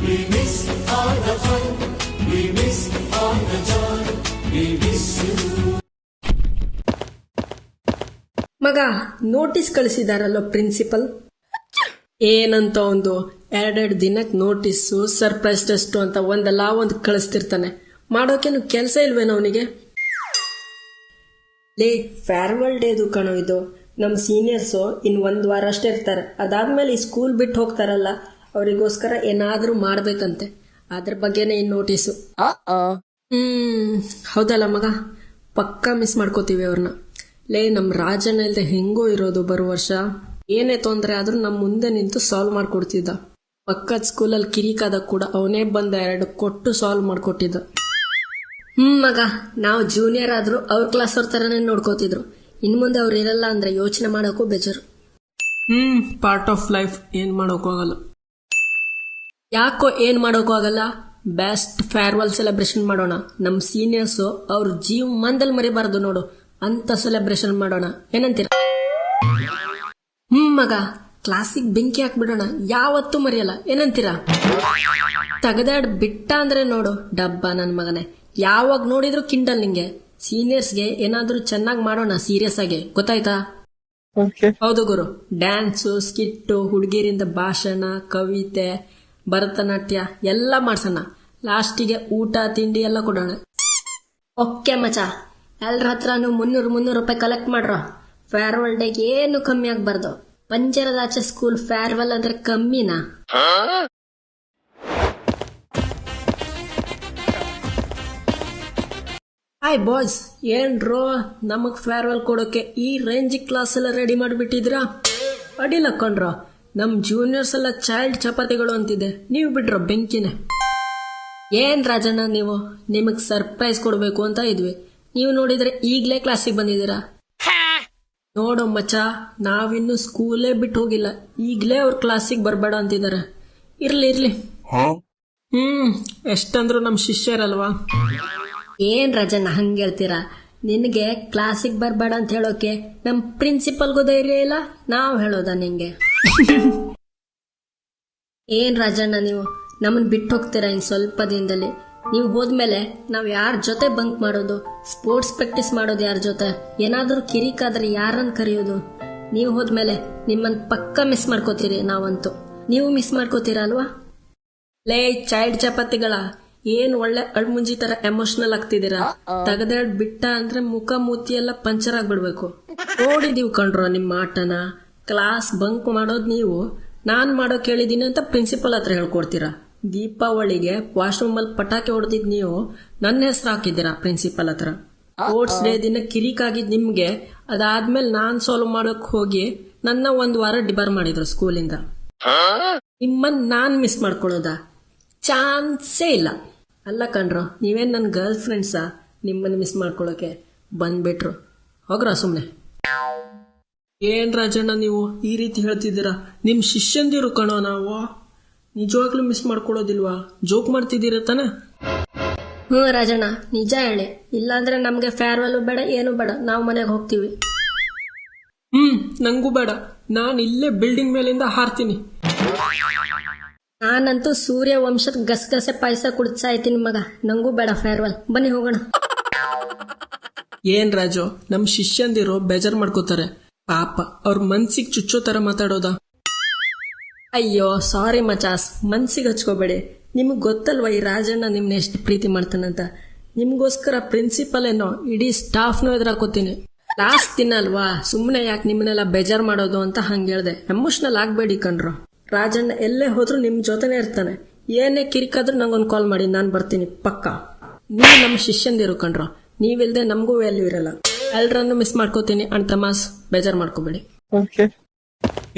We miss all the fun. We miss all the joy. We miss you. ಮಗ, notice ಕಳಿಸಿದಾರಲ್ಲ principal. ಏನಂತ ಒಂದು 2 ದಿನಕ್ಕೆ notice, surprise test ಅಂತ ಒಂದು ಕಳಿಸ್ತಿರ್ತಾನೆ. ಮಾಡೋಕೇನು ಕೆಲಸ ಇಲ್ವೇನೋ ಅವನಿಗೆ? ಲೇ, ಫೇರ್ವೆಲ್ ಡೇದು ಕಣೋ ಇದು. ನಮ್ಮ ಸೀನಿಯರ್ಸು ಇನ್ನು 1 ವಾರ ಅಷ್ಟೇ ಇರ್ತಾರೆ. ಅದಾದ್ಮೇಲೆ ಈ ಸ್ಕೂಲ್ ಬಿಟ್ಟು ಹೋಗ್ತಾರಲ್ಲ, ಅವರಿಗೋಸ್ಕರ ಏನಾದ್ರೂ ಮಾಡ್ಬೇಕಂತೆ. ಅದ್ರ ಬಗ್ಗೆನೇ ಈ ನೋಟಿಸು. ಹೌದಲ್ಲ ಮಗ, ಪಕ್ಕಾ ಮಿಸ್ ಮಾಡ್ಕೋತೀವಿ ಅವ್ರನ್ನ. ಲೇ, ನಮ್ಮ ರಾಜಣ್ಣ ಇಲ್ದೆ ಹೆಂಗೋ ಇರೋದು ಬರೋ ವರ್ಷ. ಏನೇ ತೊಂದರೆ ಆದ್ರೂ ನಮ್ಮ ಮುಂದೆ ನಿಂತು ಸಾಲ್ವ್ ಮಾಡ್ಕೊಡ್ತಿದ್ದ. ಪಕ್ಕದ ಸ್ಕೂಲಲ್ಲಿ ಕಿರಿಕಾದಾಗ ಕೂಡ ಅವನೇ ಬಂದ 2 ಕೊಟ್ಟು ಸಾಲ್ವ್ ಮಾಡ್ಕೊಟ್ಟಿದ್ದ. ಮಗ, ನಾವು ಜೂನಿಯರ್ ಆದ್ರೂ ಅವ್ರ ಕ್ಲಾಸ್ ಅವ್ರ ತರನೇ ನೋಡ್ಕೋತಿದ್ರು. ಇನ್ ಮುಂದೆ ಅವ್ರು ಇರಲ್ಲ ಅಂದ್ರೆ ಯೋಚನೆ ಮಾಡೋಕ್ಕೂ ಬೇಜಾರು. ಪಾರ್ಟ್ ಆಫ್ ಲೈಫ್, ಏನ್ ಮಾಡೋಕ್ಕಾಗಲ್ಲ. ಯಾಕೋ ಏನ್ ಮಾಡೋಕ್ಕಾಗಲ್ಲ? ಬೆಸ್ಟ್ ಫೇರ್ವೆಲ್ ಸೆಲೆಬ್ರೇಷನ್ ಮಾಡೋಣ. ನಮ್ ಸೀನಿಯರ್ಸು ಅವ್ರ ಜೀವನದಲ್ಲಿ ಮರಿಬಾರ್ದು ನೋಡು, ಅಂತ ಸೆಲೆಬ್ರೇಷನ್ ಮಾಡೋಣ. ಏನಂತೀರ? ಮಗ, ಕ್ಲಾಸಿಗೆ ಬೆಂಕಿ ಹಾಕ್ಬಿಡೋಣ, ಯಾವತ್ತೂ ಮರೆಯಲ್ಲ. ಏನಂತೀರಾ? ತೆಗೆದಾಡ್ ಬಿಟ್ಟ ಅಂದ್ರೆ ನೋಡು ಡಬ್ಬ ನನ್ ಮಗನೇ. ಯಾವಾಗ ನೋಡಿದ್ರು ಕಿಂಡಲ್ ನಿಂಗೆ. ಸೀನಿಯರ್ಸ್ಗೆ ಏನಾದ್ರೂ ಚೆನ್ನಾಗಿ ಮಾಡೋಣ, ಸೀರಿಯಸ್ ಆಗಿ, ಗೊತ್ತಾಯ್ತಾ? ಹೌದು ಗುರು. ಡ್ಯಾನ್ಸು, ಸ್ಕಿಟ್ಟು, ಹುಡುಗಿರಿಂದ ಭಾಷಣ, ಕವಿತೆ, ಭರತನಾಟ್ಯ ಎಲ್ಲ ಮಾಡ್ಸೋಣ. ಲಾಸ್ಟಿಗೆ ಊಟ ತಿಂಡಿ ಎಲ್ಲ ಕೊಡೋಣ. ಓಕೆ ಮಚ, ಎಲ್ರ ಹತ್ರನು 300 ರೂಪಾಯಿ ಕಲೆಕ್ಟ್ ಮಾಡ್ರೋ. ಫೇರ್ವೆಲ್ ಡೇಗೆ ಏನು ಕಮ್ಮಿ ಆಗ್ಬಾರ್ದು. ಪಂಜರದಾಚೆ ಸ್ಕೂಲ್ ಫೇರ್ವೆಲ್ ಅಂದ್ರೆ ಕಮ್ಮಿನಾ? ಹಾಯ್ ಬಾಯ್ಸ್, ಏನ್ರೋ ನಮಗ್ ಫೇರ್ವೆಲ್ ಕೊಡೋಕೆ ಈ ರೇಂಜ್ ಕ್ಲಾಸ್ ಎಲ್ಲ ರೆಡಿ ಮಾಡಿಬಿಟ್ಟಿದ್ರಾ? ಅಡಿಲ್ಲ ಕಣ್ರೋ, ನಮ್ ಜೂನಿಯರ್ಸ್ ಎಲ್ಲ ಚೈಲ್ಡ್ ಚಪಾತಿಗಳು ಅಂತಿದೆ. ನೀವು ಬಿಡ್ರೋ ಬೆಂಕಿನೇ. ಏನ್ ರಾಜಣ್ಣ ನೀವು, ನಿಮಗ್ ಸರ್ಪ್ರೈಸ್ ಕೊಡ್ಬೇಕು ಅಂತ ಇದ್ವಿ. ನೀವು ನೋಡಿದ್ರೆ ಈಗ್ಲೇ ಕ್ಲಾಸಿಗೆ ಬಂದಿದ್ದೀರಾ. ನೋಡೋ ಮಚ್ಚ, ನಾವಿನ್ನು ಸ್ಕೂಲೇ ಬಿಟ್ಟು ಹೋಗಿಲ್ಲ, ಈಗ್ಲೇ ಅವ್ರ ಕ್ಲಾಸಿಗೆ ಬರ್ಬೇಡ ಅಂತಿದ್ದಾರೆ. ಇರ್ಲಿ. ಎಷ್ಟಂದ್ರು ನಮ್ ಶಿಷ್ಯರಲ್ವಾ. ಏನ್ ರಾಜಣ್ಣ ಹಂಗ ಹೇಳ್ತೀರಾ? ನಿನ್ಗೆ ಕ್ಲಾಸಿಗೆ ಬರ್ಬೇಡ ಅಂತ ಹೇಳೋಕೆ ನಮ್ ಪ್ರಿನ್ಸಿಪಲ್ಗೂ ಧೈರ್ಯ ಇಲ್ಲ, ನಾವ್ ಹೇಳೋದ ನಿಂಗೆ? ಏನ್ ರಾಜಣ್ಣ ನೀವು ನಮ್ಮನ್ ಬಿಟ್ಟು ಹೋಗ್ತೀರಾ ಇನ್ ಸ್ವಲ್ಪ ದಿನದಲ್ಲಿ? ನೀವು ಹೋದ್ಮೇಲೆ ನಾವ್ ಯಾರ ಜೊತೆ ಬಂಕ್ ಮಾಡೋದು, ಸ್ಪೋರ್ಟ್ಸ್ ಪ್ರಾಕ್ಟೀಸ್ ಮಾಡೋದು ಯಾರ ಜೊತೆ, ಏನಾದ್ರೂ ಕಿರಿಕಾದ್ರೆ ಯಾರನ್ನ ಕರೆಯೋದು? ನೀವು ಹೋದ್ಮೇಲೆ ನಿಮ್ಮನ್ ಪಕ್ಕ ಮಿಸ್ ಮಾಡ್ಕೋತೀರಿ ನಾವಂತೂ. ನೀವು ಮಿಸ್ ಮಾಡ್ಕೋತೀರಾ ಅಲ್ವಾ? ಲೇ ಚೈಲ್ಡ್ ಚಪಾತಿಗಳ, ಏನ್ ಒಳ್ಳೆ ಅಳ್ಮುಂಜಿ ತರ ಎಮೋಷನಲ್ ಆಗ್ತಿದ್ದೀರಾ. ತೆಗೆದಾಡ್ ಬಿಟ್ಟ ಅಂದ್ರೆ ಮುಖ ಮೂತಿ ಎಲ್ಲ ಪಂಚರ್ ಆಗ್ಬಿಡ್ಬೇಕು. ನೋಡಿದೀವ್ ಕಣ್ರೋ ನಿಮ್ಮ ಆಟನ. ಕ್ಲಾಸ್ ಬಂಕ್ ಮಾಡೋದ್ ನೀವು, ನಾನ್ ಮಾಡೋ ಕೇಳಿದೀನಿ ಅಂತ ಪ್ರಿನ್ಸಿಪಲ್ ಹತ್ರ ಹೇಳ್ಕೊಡ್ತೀರಾ. ದೀಪಾವಳಿಗೆ ವಾಶ್ರೂಮ್ ಅಲ್ಲಿ ಪಟಾಕಿ ಹೊಡೆದಿದ್ ನೀವು ನನ್ನ ಹೆಸರು ಹಾಕಿದ್ದೀರಾ ಪ್ರಿನ್ಸಿಪಲ್ ಹತ್ರ. ಸ್ಪೋರ್ಟ್ಸ್ ಡೇ ದಿನ ಕಿರಿಕಾಗಿದ್ ನಿಮ್ಗೆ, ಅದಾದ್ಮೇಲೆ ನಾನ್ ಸಾಲ್ವ್ ಮಾಡೋಕ್ ಹೋಗಿ ನನ್ನ 1 ವಾರ ಡಿಬಾರ್ ಮಾಡಿದ್ರು ಸ್ಕೂಲಿಂದ. ನಿಮ್ಮನ್ ನಾನ್ ಮಿಸ್ ಮಾಡ್ಕೊಳ್ಳೋದ ಚಾನ್ಸೇ ಇಲ್ಲ. ಅಲ್ಲ ಕಣ್ರೋ, ನೀವೇನ್ ನನ್ ಗರ್ಲ್ ಫ್ರೆಂಡ್ಸಾ ನಿಮ್ಮನ್ನ ಮಿಸ್ ಮಾಡ್ಕೊಳ್ಳೋಕೆ? ಬಂದ್ಬಿಟ್ರು, ಹೋಗ್ರ ಸುಮ್ನೆ. ಏನ್ ರಾಜಣ್ಣ ನೀವು ಈ ರೀತಿ ಹೇಳ್ತಿದ್ದೀರಾ? ನಿಮ್ ಶಿಷ್ಯಂದಿರು ಕಣೋ ನಾವು. ನಿಜವಾಗ್ಲೂ ಮಿಸ್ ಮಾಡ್ಕೊಳ್ಳೋದಿಲ್ವಾ? ಜೋಕ್ ಮಾಡ್ತಿದ್ದೀರ ತಾನೆ? ರಾಜಣ್ಣ ನಿಜ ಹೇಳಿ, ಇಲ್ಲಾಂದ್ರೆ ನಮ್ಗೆ ಫೇರ್ವೆಲ್ ಬೇಡ, ಏನು ಬೇಡ, ನಾವು ಮನೆಗೆ ಹೋಗ್ತೀವಿ. ನಂಗೂ ಬೇಡ, ನಾನ್ ಇಲ್ಲೇ ಬಿಲ್ಡಿಂಗ್ ಮೇಲಿಂದ ಹಾರ್ತೀನಿ. ನಾನಂತೂ ಸೂರ್ಯ ವಂಶದ ಗಸಗಸೆ ಪಾಯಸ ಕುಡಿಸಾಯ್ತೀನಿ ಮಗ. ನಂಗೂ ಬೇಡ ಫೇರ್ವೆಲ್, ಬನ್ನಿ ಹೋಗೋಣ. ಏನ್ ರಾಜು, ನಮ್ ಶಿಷ್ಯಂದಿರೋ ಬೇಜಾರ್ ಮಾಡ್ಕೋತಾರೆ ಪಾಪ. ಅವ್ರ ಮನ್ಸಿಗೆ ಚುಚ್ಚೋ ತರ ಮಾತಾಡೋದ? ಅಯ್ಯೋ ಸಾರಿ ಮಚಾಸ್, ಮನ್ಸಿಗೆ ಹಚ್ಕೋಬೇಡಿ. ನಿಮಗ್ ಗೊತ್ತಲ್ವಾ ಈ ರಾಜಣ್ಣ ನಿಮ್ನ ಎಷ್ಟು ಪ್ರೀತಿ ಮಾಡ್ತಾನಂತ. ನಿಮ್ಗೋಸ್ಕರ ಪ್ರಿನ್ಸಿಪಲ್ ಏನೋ ಇಡೀ ಸ್ಟಾಫ್ನು ಎದುರಾಕೋತೀನಿ. ಲಾಸ್ಟ್ ದಿನ ಅಲ್ವಾ, ಸುಮ್ಮನೆ ಯಾಕೆ ನಿಮ್ಮನ್ನೆಲ್ಲ ಬೇಜಾರ್ ಮಾಡೋದು ಅಂತ ಹಂಗ ಹೇಳ್ದೆ. ಎಮೋಷನಲ್ ಆಗ್ಬೇಡಿ ಕಣ್ರು. ರಾಜಣ್ಣ ಎಲ್ಲೇ ಹೋದ್ರು ನಿಮ್ ಜೊತೆನೆ ಇರ್ತಾನೆ. ಏನೇ ಕಿರಿಕಾದ್ರೂ ನಂಗೊಂದು ಕಾಲ್ ಮಾಡಿ, ನಾನ್ ಬರ್ತೀನಿ ಪಕ್ಕ. ನೀವು ನಮ್ಮ ಶಿಷ್ಯಂದಿರು ಕಣ್ರು, ನೀವಿಲ್ದೆ ನಮಗೂ ವ್ಯಾಲ್ಯೂ ಇರಲ್ಲ. ಎಲ್ರನ್ನು ಮಿಸ್ ಮಾಡ್ಕೋತೀನಿ ಅಣ್ಣ ತಮಾಸ್, ಬೇಜಾರ್ ಮಾಡ್ಕೋಬೇಡಿ.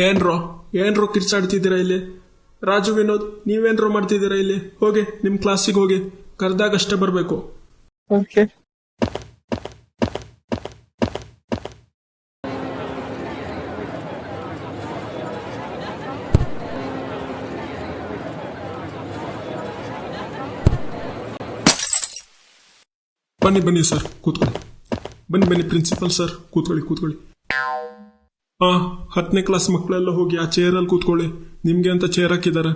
ಏನ್ರೋ ಕಿರ್ಚಾಡ್ತಿದ್ದೀರಾ ಇಲ್ಲಿ? ರಾಜು ವಿನೋದ್, ನೀವೇನ್ರೋ ಮಾಡ್ತಿದ್ದೀರಾ ಇಲ್ಲಿ? ಹೋಗಿ ನಿಮ್ ಕ್ಲಾಸಿಗೆ ಹೋಗಿ, ಕರ್ದಾಗಷ್ಟೇ ಬರ್ಬೇಕು. ಬನ್ನಿ ಸರ್, ಕೂತ್ಕೊಳ್ಳಿ. ಬನ್ನಿ ಪ್ರಿನ್ಸಿಪಲ್ ಸರ್, ಕೂತ್ಕೊಳ್ಳಿ. 10ನೇ ಕ್ಲಾಸ್ ಮಕ್ಕಳೆಲ್ಲ ಹೋಗಿ ಆ ಚೇರ್ ಅಲ್ಲಿ ಕೂತ್ಕೊಳ್ಳಿ. ನಿಮ್ಗೆ ಅಂತ ಚೇರ್ ಹಾಕಿದ್ದಾರೆ.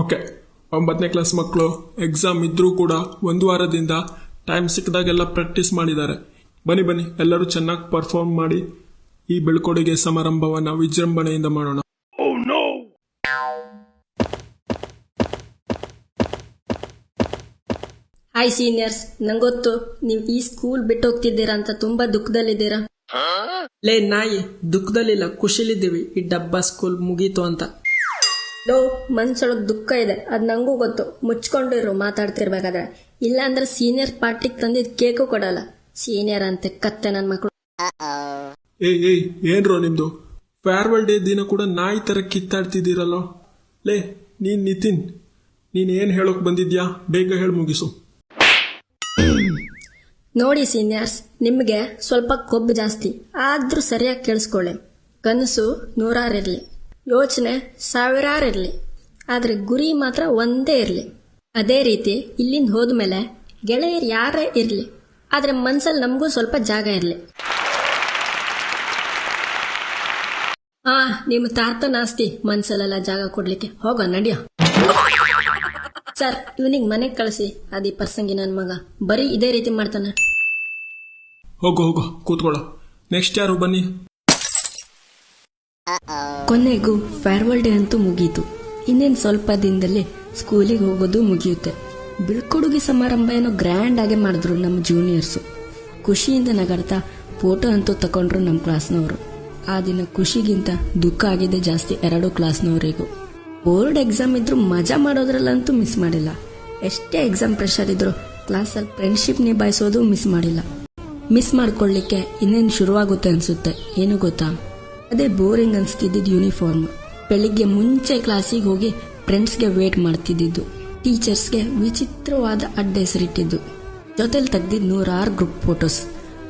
ಓಕೆ, 9ನೇ ಕ್ಲಾಸ್ ಮಕ್ಕಳು ಎಕ್ಸಾಮ್ ಇದ್ರೂ ಕೂಡ 1 ವಾರದಿಂದ ಟೈಮ್ ಸಿಕ್ಕಿದಾಗೆಲ್ಲ ಪ್ರಾಕ್ಟೀಸ್ ಮಾಡಿದ್ದಾರೆ. ಬನ್ನಿ ಎಲ್ಲರೂ ಚೆನ್ನಾಗಿ ಪರ್ಫಾರ್ಮ್ ಮಾಡಿ ಈ ಬೀಳ್ಕೊಡುಗೆ ಸಮಾರಂಭವನ್ನು ವಿಜೃಂಭಣೆಯಿಂದ ಮಾಡೋಣ. ಹಾಯ್ ಸೀನಿಯರ್ಸ್, ನಂಗೊತ್ತು ನೀವು ಈ ಸ್ಕೂಲ್ ಬಿಟ್ಟು ಹೋಗ್ತಿದ್ದೀರಾ ಅಂತ ತುಂಬಾ ದುಃಖದಲ್ಲಿದ್ದೀರಾ. ಲೇ ನಾಯಿ, ದುಃಖದಲ್ಲಿಲ್ಲ, ಖುಷಿಲಿದ್ದೀವಿ. ಈ ಡಬ್ಬಾ ಸ್ಕೂಲ್ ಮುಗೀತು ಅಂತ. ಲೋ, ಮನ್ಸೊಳಗ್ ದುಃಖ ಇದೆ, ಅದ್ ನಂಗೂ ಗೊತ್ತು. ಮುಚ್ಕೊಂಡಿರು ಮಾತಾಡ್ತಿರ್ಬೇಕಾದ್ರೆ, ಇಲ್ಲ ಅಂದ್ರೆ ಸೀನಿಯರ್ ಪಾರ್ಟಿಗೆ ತಂದಿದ್ ಕೇಕು ಕೊಡಲ್ಲ. ಸೀನಿಯರ್ ಅಂತೆ ಕತ್ತೆ ನನ್ ಮಕ್ಳು. ಏಯ್ ಏನ್ರೋ ನಿಮ್ದು? ಫೇರ್ವೆಲ್ ಡೇ ದಿನ ಕೂಡ ನಾಯಿ ತರ ಕಿತ್ತಾಡ್ತಿದ್ದೀರಲ್ಲೋ. ಲೇ ನೀನ್ ನಿತಿನ್, ನೀನ್ ಏನ್ ಹೇಳೋಕ್ ಬಂದಿದ್ಯಾ? ಬೇಗ ಹೇಳಿ ಮುಗಿಸು. ನೋಡಿ ಸೀನಿಯರ್ಸ್, ನಿಮ್ಗೆ ಸ್ವಲ್ಪ ಕೊಬ್ಬು ಜಾಸ್ತಿ, ಆದ್ರೂ ಸರಿಯಾಗಿ ಕೇಳಿಸ್ಕೊಳ್ಳಿ. ಕನಸು 100 ಇರ್ಲಿ, ಯೋಚನೆ 1000 ಇರ್ಲಿ, ಆದ್ರೆ ಗುರಿ ಮಾತ್ರ ಒಂದೇ ಇರ್ಲಿ. ಅದೇ ರೀತಿ ಇಲ್ಲಿಂದ ಹೋದ್ಮೇಲೆ ಗೆಳೆಯರು ಯಾರೇ ಇರ್ಲಿ, ಆದ್ರೆ ಮನ್ಸಲ್ಲಿ ನಮಗೂ ಸ್ವಲ್ಪ ಜಾಗ ಇರ್ಲಿ. ನಿಮ್ಮ ತಾರ್ತನ ಆಸ್ತಿ ಮನ್ಸಲ್ಲೆಲ್ಲ ಜಾಗ ಕೊಡ್ಲಿಕ್ಕೆ. ಹೋಗೋ ನಡಿಯೋ. ಸರ್, ಇವನಿಗೆ ಮನೆಗೆ ಕಳಿಸಿ. ಅದಿ ಪರ್ಸಂಗಿ ನನ್ನ ಮಗ ಬರೀ ಇದೇ ರೀತಿ ಮಾಡ್ತಾನೆ. ಹೋಗೋ ಕೂತ್ಕೊಳ್ಳೋ. ನೆಕ್ಸ್ಟ್ ಯಾರು? ಬನ್ನಿ. ಕೊನೆಗೂ ಫೇರ್ವೆಲ್ ಡೇ ಅಂತೂ ಮುಗೀತು. ಇನ್ನೇನು ಸ್ವಲ್ಪ ದಿನದಲ್ಲಿ ಸ್ಕೂಲಿಗೆ ಹೋಗೋದು ಮುಗಿಯುತ್ತೆ. ಬೀಳ್ಕೊಡುಗೆ ಸಮಾರಂಭ ಏನೋ ಗ್ರ್ಯಾಂಡ್ ಆಗಿ ಮಾಡಿದ್ರು ನಮ್ಮ ಜೂನಿಯರ್ಸು. ಖುಷಿಯಿಂದ ನಗಾಡ್ತಾ ಫೋಟೋ ಅಂತೂ ತಕೊಂಡ್ರು ನಮ್ಮ ಕ್ಲಾಸ್ನವರು. ಆ ದಿನ ಖುಷಿಗಿಂತ ದುಃಖ ಆಗಿದೆ ಜಾಸ್ತಿ 2 ಕ್ಲಾಸ್ನವರಿಗೂ. ಬೋರ್ಡ್ ಎಕ್ಸಾಮ್ ಇದ್ರು ಮಜಾ ಮಾಡೋದ್ರಲ್ಲಂತೂ ಮಿಸ್ ಮಾಡಿಲ್ಲ. ಎಷ್ಟೇ ಎಕ್ಸಾಮ್ ಪ್ರೆಷರ್ ಇದ್ರು ಕ್ಲಾಸಲ್ಲಿ ಫ್ರೆಂಡ್ಶಿಪ್ ನಿಭಾಯಿಸೋದು ಮಿಸ್ ಮಾಡಿಲ್ಲ. ಮಿಸ್ ಮಾಡ್ಕೊಳ್ಳಿಕ್ಕೆ ಇನ್ನೇನು ಶುರುವಾಗುತ್ತೆ ಅನ್ಸುತ್ತೆ. ಏನು ಗೊತ್ತಾ? ಅದೇ ಬೋರಿಂಗ್ ಅನ್ಸ್ತಿದ್ದಿದ್ದು ಯೂನಿಫಾರ್ಮ್. ಬೆಳಿಗ್ಗೆ ಮುಂಚೆ ಕ್ಲಾಸಿಗೆ ಹೋಗಿ ಫ್ರೆಂಡ್ಸ್ಗೆ ವೇಟ್ ಮಾಡ್ತಿದ್ದಿದ್ದು. ಟೀಚರ್ಸ್ಗೆ ವಿಚಿತ್ರವಾದ ಅಡ್ಡ ಹೆಸರಿಟ್ಟಿದ್ದು. ಜೊತೆಲಿ ತೆಗ್ದಿದ್ದು 100 ಗ್ರೂಪ್ ಫೋಟೋಸ್.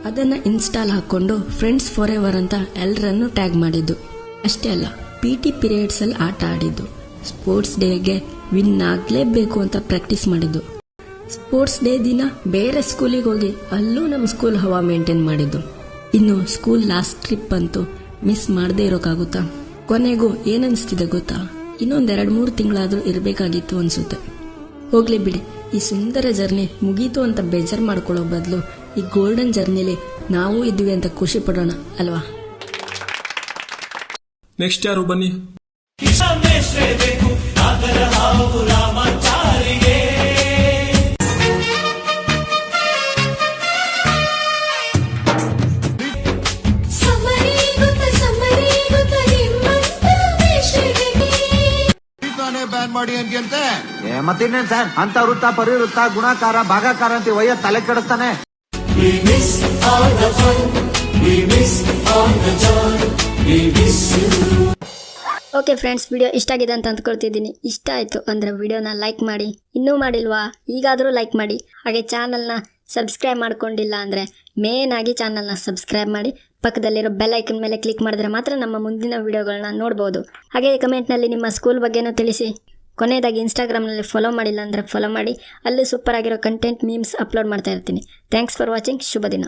ಅದನ್ನ ಇನ್ಸ್ಟಾಲ್ ಹಾಕೊಂಡು ಫ್ರೆಂಡ್ಸ್ ಫಾರ್ ಎವರ್ ಅಂತ ಎಲ್ಲರನ್ನು ಟ್ಯಾಗ್ ಮಾಡಿದ್ದು. ಅಷ್ಟೇ ಅಲ್ಲ, PT ಪೀರಿಯಡ್ಸ್ ಅಲ್ಲಿ ಆಟ ಆಡಿದ್ದು. ಸ್ಪೋರ್ಟ್ಸ್ ಡೇಗೆ ವಿನ್ ಆಗ್ಲೇಬೇಕು ಅಂತ ಪ್ರಾಕ್ಟೀಸ್ ಮಾಡಿದ್ದು. ಸ್ಪೋರ್ಟ್ಸ್ ಡೇ ದಿನ ಬೇರೆ ಸ್ಕೂಲಿಗೆ ಹೋಗಿ ಅಲ್ಲೂ ನಮ್ಮ ಸ್ಕೂಲ್ ಹವಾ ಮೇಂಟೈನ್ ಮಾಡಿದ್ದು. ಇನ್ನು ಸ್ಕೂಲ್ ಲಾಸ್ಟ್ ಟ್ರಿಪ್ ಅಂತೂ ಮಿಸ್ ಮಾಡದೇ ಇರೋಕ್ಕಾಗುತ್ತಾ? ಕೊನೆಗೂ ಏನನ್ಸ್ತಿದೆ ಗೊತ್ತಾ? ಇನ್ನೊಂದ್ 2-3 ತಿಂಗಳಾದ್ರೂ ಇರಬೇಕಾಗಿತ್ತು ಅನ್ಸುತ್ತೆ. ಹೋಗ್ಲಿ ಬಿಡಿ, ಈ ಸುಂದರ ಜರ್ನಿ ಮುಗೀತು ಅಂತ ಬೇಜಾರು ಮಾಡ್ಕೊಳ್ಳೋ ಬದಲು ಈ ಗೋಲ್ಡನ್ ಜರ್ನಿಲಿ ನಾವು ಇದ್ವಿ ಅಂತ ಖುಷಿ ಪಡೋಣ ಅಲ್ವಾ? ನೆಕ್ಸ್ಟ್ ಯಾರು? ಬನ್ನಿ. ಬ್ಯಾನ್ ಮಾಡಿ ಅಂತೆ. ಮತ್ತಿನ್ನೇನ್ ಸರ್, ಅಂತ ವೃತ್ತ ಪರಿವೃತ್ತ ಗುಣಾಕಾರ ಭಾಗಾಕಾರ ಅಂತ ವಯ್ಯ ತಲೆ ಕೆಡಿಸ್ತಾನೆ. We miss all the fun, we miss all the joy, we miss you. Okay friends, video ಇಷ್ಟ ಆಗಿದೆ ಅಂತ ಅಂದ್ಕೊಳ್ತಿದ್ದೀನಿ. ಇಷ್ಟ ಆಯಿತು ಅಂದರೆ ವಿಡಿಯೋನ ಲೈಕ್ ಮಾಡಿ. ಇನ್ನೂ ಮಾಡಿಲ್ವಾ? ಈಗಾದರೂ ಲೈಕ್ ಮಾಡಿ. ಹಾಗೆ ಚಾನಲ್ನ ಸಬ್ಸ್ಕ್ರೈಬ್ ಮಾಡ್ಕೊಂಡಿಲ್ಲ ಅಂದರೆ ಮೇನ್ ಆಗಿ ಚಾನಲ್ನ ಸಬ್ಸ್ಕ್ರೈಬ್ ಮಾಡಿ. ಪಕ್ಕದಲ್ಲಿರೋ ಬೆಲ್ ಐಕನ್ ಮೇಲೆ ಕ್ಲಿಕ್ ಮಾಡಿದ್ರೆ ಮಾತ್ರ ನಮ್ಮ ಮುಂದಿನ ವಿಡಿಯೋಗಳನ್ನ ನೋಡ್ಬೋದು. ಹಾಗೆ ಕಮೆಂಟ್ನಲ್ಲಿ ನಿಮ್ಮ ಸ್ಕೂಲ್ ಬಗ್ಗೆನೂ ತಿಳಿಸಿ. ಕೊನೆಯದಾಗಿ ಇನ್ಸ್ಟಾಗ್ರಾಮ್ನಲ್ಲಿ ಫಾಲೋ ಮಾಡಿಲ್ಲ ಅಂದರೆ ಫಾಲೋ ಮಾಡಿ. ಅಲ್ಲಿ ಸೂಪರ್ ಆಗಿರೋ ಕಂಟೆಂಟ್ ಮೀಮ್ಸ್ ಅಪ್ಲೋಡ್ ಮಾಡ್ತಾ ಇರ್ತೀನಿ. Thanks for watching. ಶುಭ ದಿನ.